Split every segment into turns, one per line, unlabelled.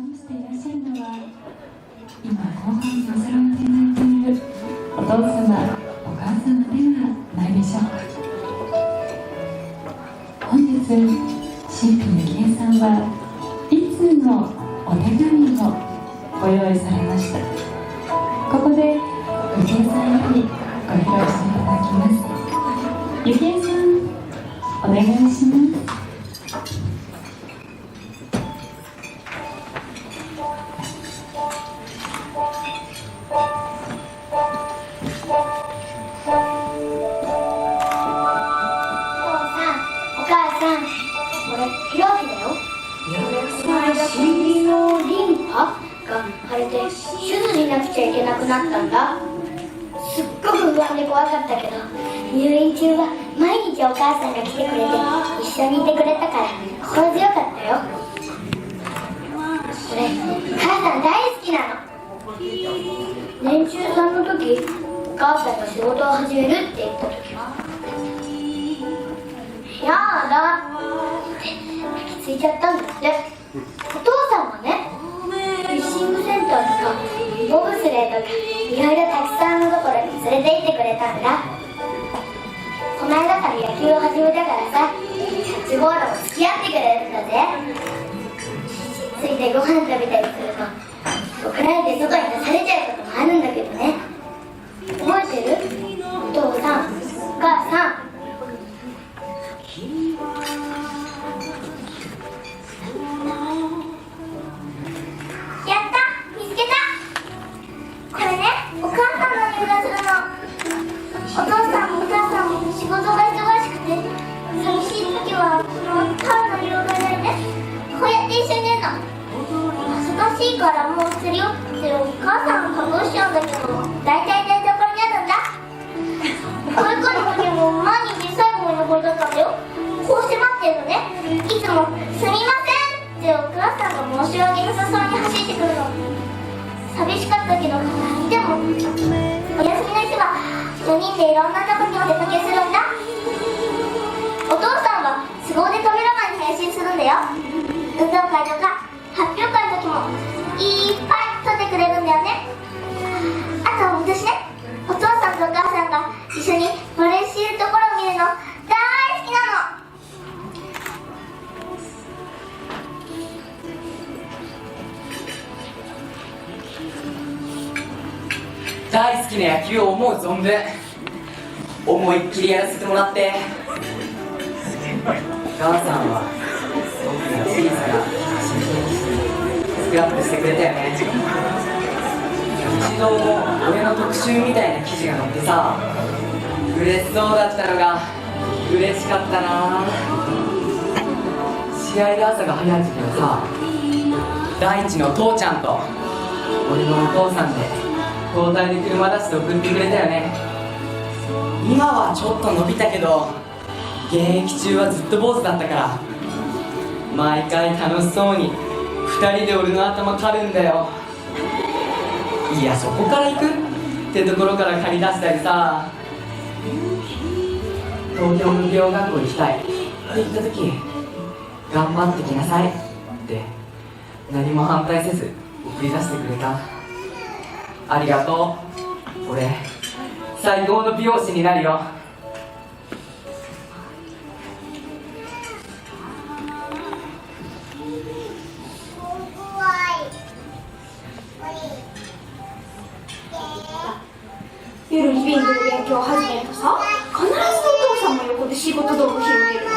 をしていらっしゃるのは、今後半にお皿を手に置いているお父様、お母様ではないでしょうか。本日、新婦ゆきえさんは一通のお手紙をご用意されました。ここでゆきえさんよりご披露していただきます。ゆきえさん、お願いします。
手術しなくちゃいけなくなったんだ。すっごく不安で怖かったけど、入院中は毎日お母さんが来てくれて一緒にいてくれたから心強かったよ。俺、母さん大好きなの。年中さんの時、お母さんが仕事を始めるって言った時はやだって泣きついちゃったんだって。お父さんはね、フィッシングセンターとかボブスレーとかいろいろたくさんのところに連れて行ってくれたんだ。この間から野球を始めたからさ、キャッチボールも付き合ってくれるんだぜ。ついてご飯食べたりすると怒られて外に出されちゃうこともあるんだけどね。覚えてる？お父さん、お母さん。いいからもう釣りをってお母さんが隠しちゃうんだけど、大体台所にあるんだ。保育の時も毎日最後に残りだったんだよ。こうして待ってるのね。いつもすみませんってお母さんが申し訳なさそうに走ってくるの。寂しかったけど、でもお休みの日は4人でいろんなとこにお出かけするんだ。お父さんは都合でカメラマンに変身するんだよ。運動会とか発表会の時もいっぱい撮ってくれるんだよね。あと私ね、お父さんとお母さんが一緒にバレーしてるところを見るの大好きなの。
大好きな野球を思う存分思いっきりやらせてもらって、母さんは僕が小さなスクラップしてくれたよね。一度俺の特集みたいな記事が載ってさ、嬉しそうだったのが嬉しかったな。試合で朝が早い時はさ、大地の父ちゃんと俺のお父さんで交代で車出して送ってくれたよね。今はちょっと伸びたけど現役中はずっと坊主だったから、毎回楽しそうに2人で俺の頭刈るんだよ。いや、そこから行くってところから刈り出したりさ、東京の美容学校行きたいって言った時、頑張ってきなさいって何も反対せず送り出してくれた。ありがとう。俺最高の美容師になるよ。
夜リビングで勉強を始めるとさ、必ずお父さんも横で仕事道具広げるの。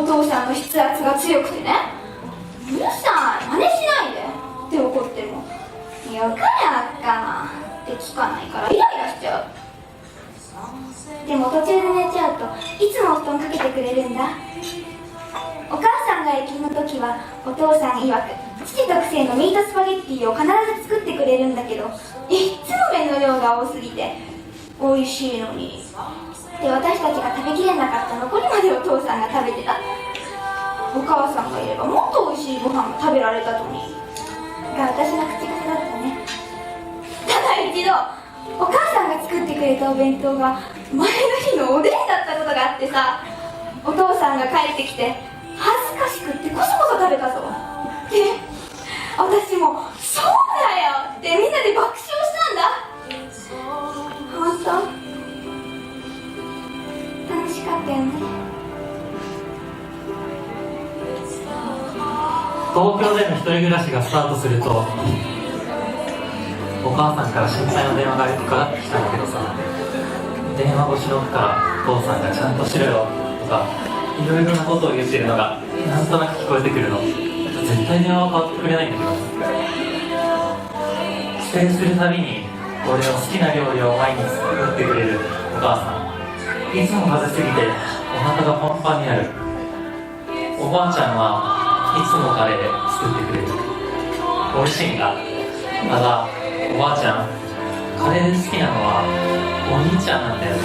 お父さんの筆圧が強くてね、うるさい、真似しないでって怒っても、よくやったって聞かないからイライラしちゃう。でも途中で寝ちゃうといつも布団かけてくれるんだ。お母さんが駅の時はお父さん曰く父特製のミートスパゲッティを必ず作ってくれるんだけど、いつも麺の量が多すぎて美味しいのにで、私たちが食べきれなかった残りまでお父さんが食べてた。お母さんがいればもっと美味しいご飯が食べられたのにが私の口癖だったね。ただ一度お母さんが作ってくれたお弁当が前の日のおでんだったことがあってさ、お父さんが帰ってきて恥ずかしくってこそこそ食べたぞ。で、私もそうだよってみんなで爆笑したんだ。本当楽しかったよね。
東京での一人暮らしがスタートすると、お母さんから心配の電話がかかってきたんだけどさ、電話越しの奥からお父さんがちゃんとしろよとかいろいろなことを言ってるのがなんとなく聞こえてくるの。絶対電話は変わってくれないんだけど、帰省するたびに俺の好きな料理を毎日作ってくれるお母さん、いつも風邪すぎてお腹がパンパンになる。おばあちゃんはいつもカレー作ってくれる。美味しいんだ。ただおばあちゃん、カレーで好きなのはお兄ちゃんなんだよね。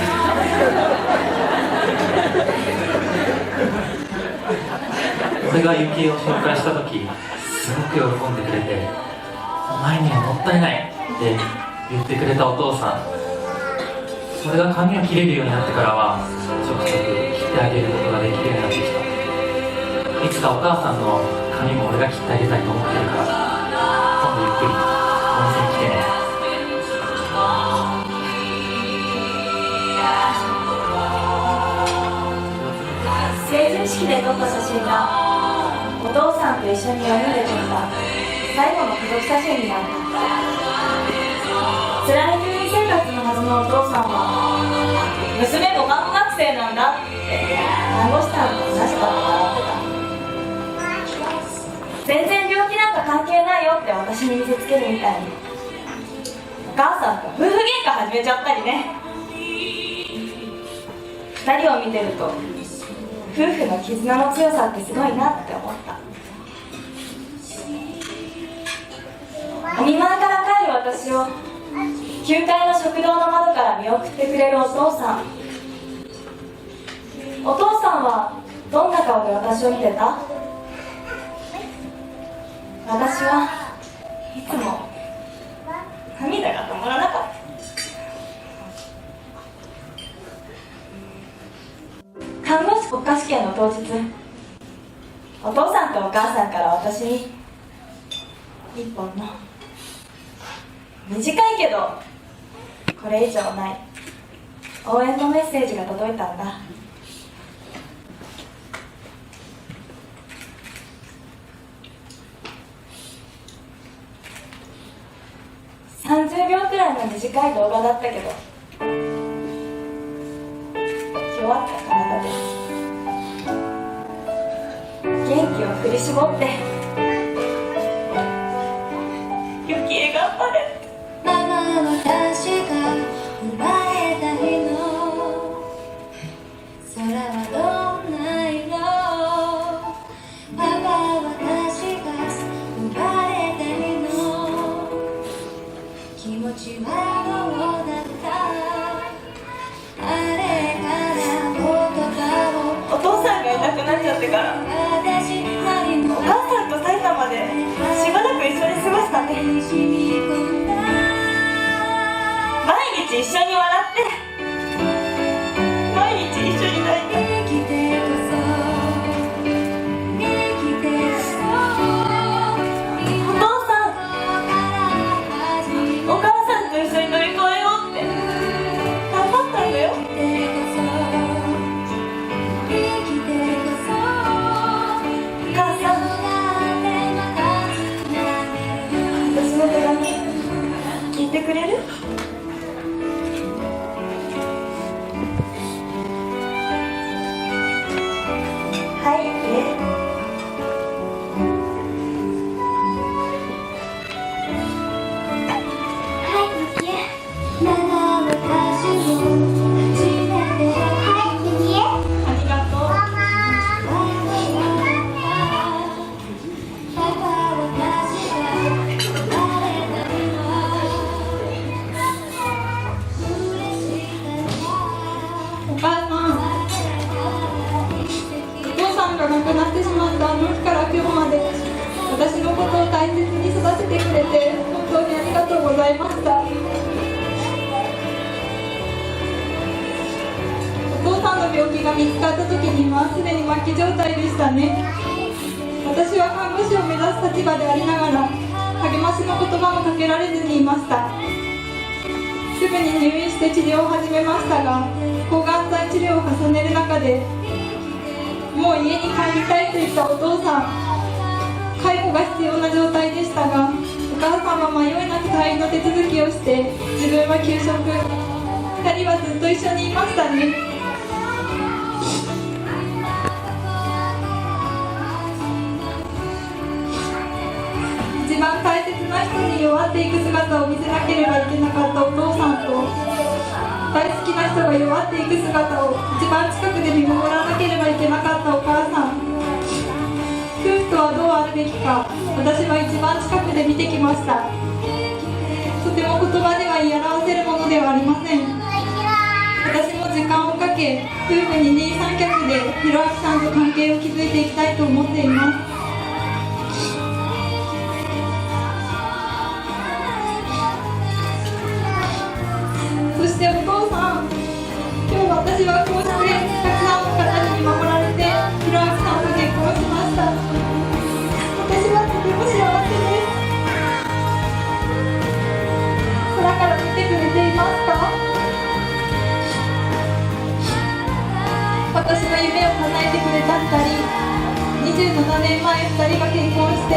俺がゆきえを紹介した時すごく喜んでくれて、お前にはもったいないって言ってくれたお父さん。それが髪を切れるようになってからはちょくちょく切ってあげることができるようになってきた。いつかお母さんの髪も俺が切ってあげたいと思ってるから、今度ゆっくり温泉来てね。
成人式で撮った写真がお父さんと一緒に4人で撮った最後の家族写真になった。辛い入院生活のはずのお父さんは、娘も看護学生なんだって看護師さんと話したって笑ってた。全然病気なんか関係ないよって私に見せつけるみたいに、お母さんと夫婦喧嘩始めちゃったりね。2人を見てると夫婦の絆の強さってすごいなって思った。お見舞いから帰る私を9階の食堂の窓から見送ってくれるお父さん。お父さんはどんな顔で私を見てた？私はいつも涙が止まらなかった。看護師国家試験の当日、お父さんとお母さんから私に一本の短いけどこれ以上ない応援のメッセージが届いたんだ。30秒くらいの短い動画だったけど、弱った体で元気を振り絞ってゆきえ頑張れ。
ママは私が生まれた日の空はどんな色、パパは私が生まれた日の気持ちはどうだった、あれから言葉を
お父さんがいなくなっちゃってから
私なりの
お母さんと埼玉でしばらく一緒に過ごしたね。毎日一緒に笑って毎日一緒に泣いて、
生きてこそ生きてこそ
お父さんお母さんと一緒に乗り越えようって頑張ったんだよ。お母さん、私の手紙聞いてくれる？はい、
はいゆきえ
まだ私を初めて
はいゆきえ
ありがとう。
ママ
パパは私が生まれた日の嬉しか
お母さん、お父さんが亡くなってしまったあの日から今日まで私のことを大切に育ててくれて本当にありがとうございました。お父さんの病気が見つかった時にはすでに末期状態でしたね。私は看護師を目指す立場でありながら励ましの言葉もかけられずにいました。すぐに入院して治療を始めましたが、抗がん剤治療を重ねる中でもう家に帰りたいと言ったお父さん、介護が必要な状態でしたが、お母さんは迷いなく退院の手続きをして自分は休職。2人はずっと一緒にいましたね。一番大切な人に弱っていく姿を見せなければいけなかったお父さんと、大好きな人が弱っていく姿を一番近くで見守らなければいけなかったお母さん。夫婦とはどうあるべきか、私は一番近くで見てきました。とても言葉では言い表せるものではありません。私も時間をかけ、夫婦二人三脚で弘明さんと関係を築いていきたいと思っています。そしてお父さん、今日私はこうしてたくさんの方に見守られて弘明さんと結婚しました。私はとても幸せです。空から見てくれていますか？私の夢を叶えてくれた2人、27年前2人が結婚して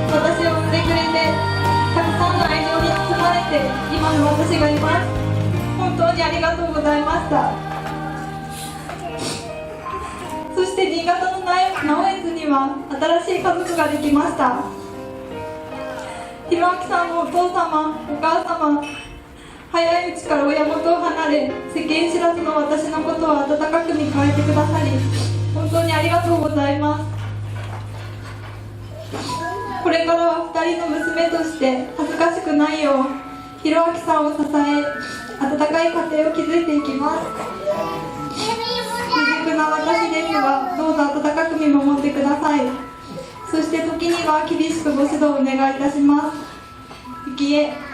私を産んでくれて、たくさんの愛情に包まれて今の私がいます。本当にありがとうございました。そして新潟の直江津には新しい家族ができました。弘明さんのお父様、お母様、早いうちから親元を離れ、世間知らずの私のことを温かく見返してくださり、本当にありがとうございます。これからは2人の娘として恥ずかしくないよう、弘明さんを支え、温かい家庭を築いていきます。未熟な私ですが、どうぞ温かく見守ってください。そして時には厳しくご指導をお願いいたします。幸恵。